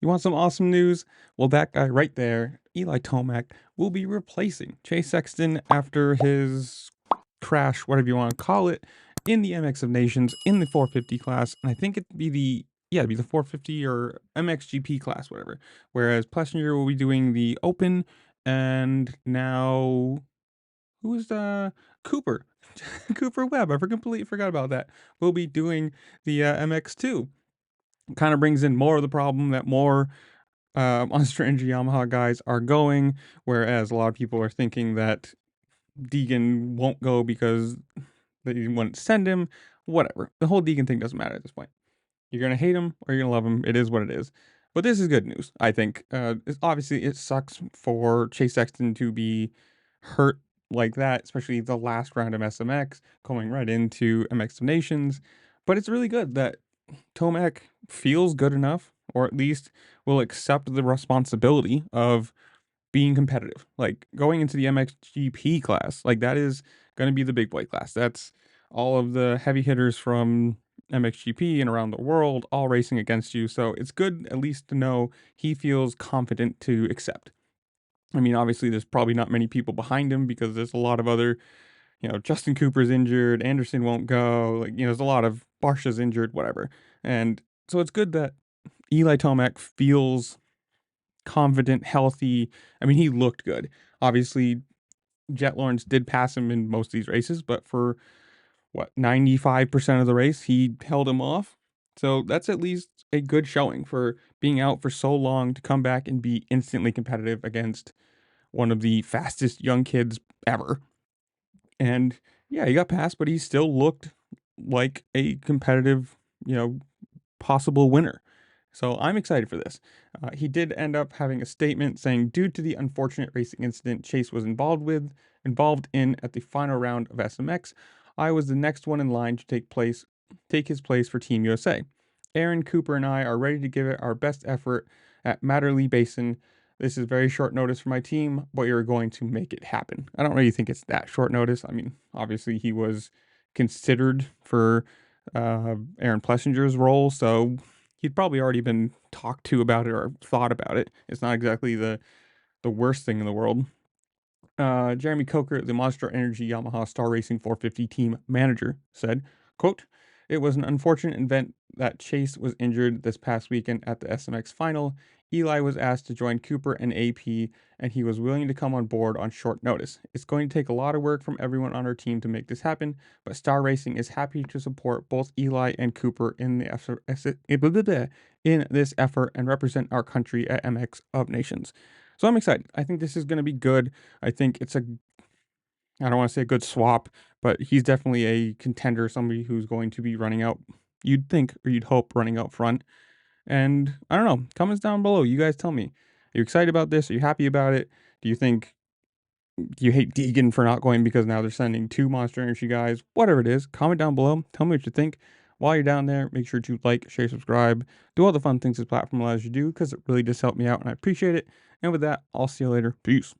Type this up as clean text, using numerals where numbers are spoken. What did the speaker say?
You want some awesome news? Well, that guy right there, Eli Tomac, will be replacing Chase Sexton after his crash, whatever you want to call it, in the MX of Nations in the 450 class. And I think it'd be the 450 or MXGP class, whatever. Whereas Plessinger will be doing the Open, and now who's Cooper? Cooper Webb. I completely forgot about that. We'll be doing the MX2. Kind of brings in more of the problem that more Monster Energy Yamaha guys are going, whereas a lot of people are thinking that Deegan won't go because they wouldn't send him. Whatever. The whole Deegan thing doesn't matter at this point. You're gonna hate him or you're gonna love him. It is what it is. But this is good news, I think. Obviously, it sucks for Chase Sexton to be hurt like that, especially the last round of SMX, going right into MX of Nations. But it's really good that Tomac feels good enough, or at least will accept the responsibility of being competitive. Like going into the MXGP class, like that is going to be the big boy class. That's all of the heavy hitters from MXGP and around the world all racing against you. So it's good at least to know he feels confident to accept. I mean, obviously, there's probably not many people behind him because there's a lot of other, Justin Cooper's injured, Anderson won't go. Like, there's a lot of Barsha's injured, whatever. And so it's good that Eli Tomac feels confident, healthy. I mean, he looked good. Obviously, Jet Lawrence did pass him in most of these races, but for 95% of the race, he held him off. So that's at least a good showing for being out for so long to come back and be instantly competitive against one of the fastest young kids ever. And yeah, he got passed, but he still looked like a competitive, possible winner. So I'm excited for this. He did end up having a statement saying, due to the unfortunate racing incident Chase was involved in at the final round of SMX, I was the next one in line to take his place for Team USA. Aaron, Cooper, and I are ready to give it our best effort at Matterley Basin. This is very short notice for my team, but you're going to make it happen. I don't really think it's that short notice. I mean, obviously he was considered for Aaron Plessinger's role, so he'd probably already been talked to about it or thought about it. It's not exactly the worst thing in the world. Jeremy Coker, the Monster Energy Yamaha Star Racing 450 team manager, said, quote, "It was an unfortunate event that Chase was injured this past weekend at the SMX final. Eli was asked to join Cooper and AP, and he was willing to come on board on short notice. It's going to take a lot of work from everyone on our team to make this happen, but Star Racing is happy to support both Eli and Cooper in this effort and represent our country at MX of Nations." So I'm excited. I think this is going to be good. I think I don't want to say a good swap, but he's definitely a contender, somebody who's going to be running out, you'd think, or you'd hope, running out front. And I don't know, comments down below. You guys tell me. Are you excited about this? Are you happy about it? Do you you hate Deegan for not going because now they're sending two Monster Energy guys? Whatever it is, comment down below. Tell me what you think. While you're down there, make sure to like, share, subscribe, do all the fun things this platform allows you to do because it really does help me out and I appreciate it. And with that, I'll see you later. Peace.